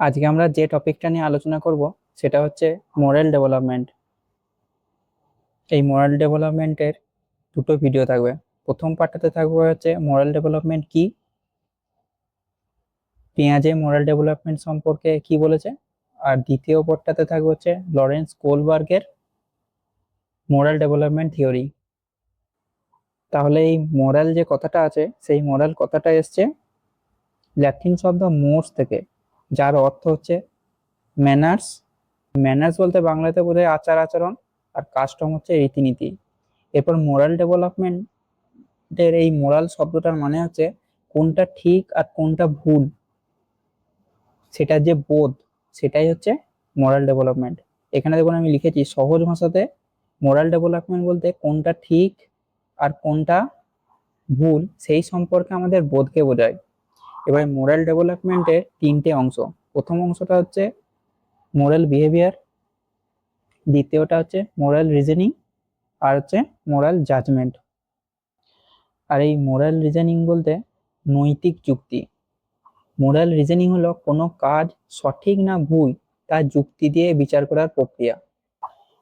আজকে আমরা যে টপিকটা নিয়ে আলোচনা করব সেটা হচ্ছে মোরাল ডেভেলপমেন্ট। এই মোরাল ডেভেলপমেন্টের দুটো ভিডিও থাকবে। প্রথম পার্টটাতে থাকবে হচ্ছে মোরাল ডেভেলপমেন্ট কি, পেঁয়াজে মোরাল ডেভেলপমেন্ট সম্পর্কে কি বলেছে। আর দ্বিতীয় পার্টটাতে থাকবে হচ্ছে লরেন্স কোলবার্গের মোরাল ডেভেলপমেন্ট থিওরি। তাহলে এই মোরাল যে কথাটা আছে সেই মোরাল কথাটা এসছে ল্যাটিন শব্দ মোর্স থেকে, যার অর্থ হচ্ছে ম্যানার্স। ম্যানার্স বলতে বাংলাতে বোঝায় আচার আচরণ, আর কাস্টম হচ্ছে রীতিনীতি। এরপর মোরাল ডেভেলপমেন্টের এই মোরাল শব্দটার মানে হচ্ছে কোনটা ঠিক আর কোনটা ভুল, সেটা যে বোধ, সেটাই হচ্ছে মোরাল ডেভেলপমেন্ট। এখানে দেখুন আমি লিখেছি সহজ ভাষাতে মোরাল ডেভেলপমেন্ট বলতে কোনটা ঠিক আর কোনটা ভুল সেই সম্পর্কে আমাদের বোধকে বোঝায়। এবার মোরাল ডেভেলপমেন্টের তিনটে অংশ। প্রথম অংশটা হচ্ছে মোরাল বিহেভিয়ার, দ্বিতীয়টা হচ্ছে মোরাল রিজনিং, আর হচ্ছে মোরাল জাজমেন্ট। আর এই মোরাল রিজনিং বলতে নৈতিক যুক্তি। মোরাল রিজনিং হলো কোনো কাজ সঠিক না ভুল তা যুক্তি দিয়ে বিচার করার প্রক্রিয়া।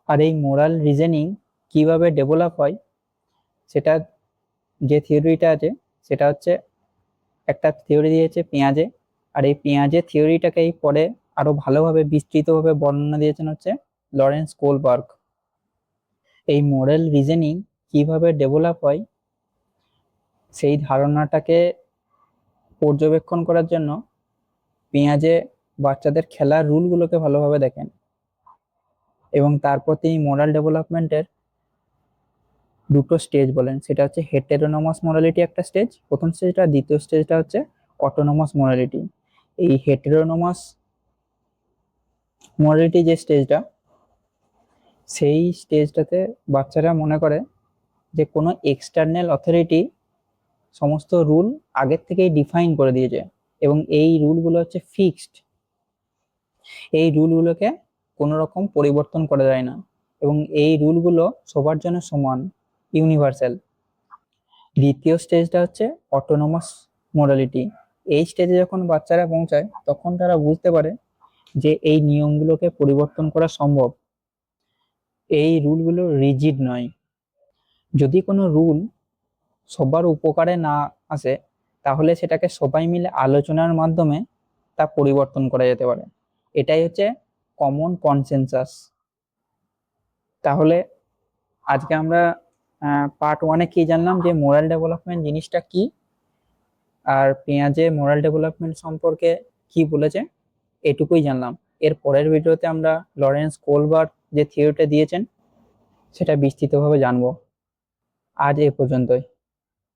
আর এই মোরাল রিজনিং কিভাবে ডেভেলপ হয় সেটা, যে থিওরিটা আছে সেটা হচ্ছে একটা থিওরি দিয়েছে পেঁয়াজে। আর এই পেঁয়াজের থিওরিটাকেই পরে আরো ভালোভাবে বিস্তৃতভাবে বর্ণনা দিয়েছেন হচ্ছে লরেন্স কোলবার্গ। এই মোরাল রিজনিং কিভাবে ডেভেলপ হয় সেই ধারণাটাকে পর্যবেক্ষণ করার জন্য পেঁয়াজে বাচ্চাদের খেলার রুলগুলোকে ভালোভাবে দেখেন, এবং তারপর তিনি মোরাল ডেভেলপমেন্টের দুটো স্টেজ বলেন। সেটা হচ্ছে হেটেরোনমাস মোরালিটি একটা স্টেজ, প্রথম স্টেজটা, দ্বিতীয় স্টেজটা হচ্ছে অটোনমাস মোরালিটি। এই হেটেরোনমাস মোরালিটি যে স্টেজটা, সেই স্টেজটাতে বাচ্চারা মনে করে যে কোনো এক্সটার্নাল অথরিটি সমস্ত রুল আগের থেকেই ডিফাইন করে দিয়েছে, এবং এই রুলগুলো হচ্ছে ফিক্সড। এই রুলগুলোকে কোনো রকম পরিবর্তন করা যায় না, এবং এই রুলগুলো সবার জন্য সমান, ইউনিভার্সাল। দ্বিতীয় স্টেজটা হচ্ছে অটোনমাস মোরালিটি। এই স্টেজে যখন বাচ্চারা পৌঁছায় তখন তারা বুঝতে পারে যে এই নিয়মগুলোকে পরিবর্তন করা সম্ভব, এই রুলগুলো রিজিড নয়। যদি কোনো রুল সবার উপকারে না আসে তাহলে সেটাকে সবাই মিলে আলোচনার মাধ্যমে তা পরিবর্তন করা যেতে পারে। এটাই হচ্ছে কমন কনসেনসাস। তাহলে আজকে আমরা পার্ট ওয়ানে কি জানলাম, যে মোরাল ডেভেলপমেন্ট জিনিসটা কি, আর পেঁয়াজে মোরাল ডেভেলপমেন্ট সম্পর্কে কি বলেছে, এটুকুই জানলাম। এর পরের ভিডিওতে আমরা লরেন্স কোলবার্গ যে থিওরিটা দিয়েছেন সেটা বিস্তৃতভাবে জানবো। আজ এ পর্যন্তই।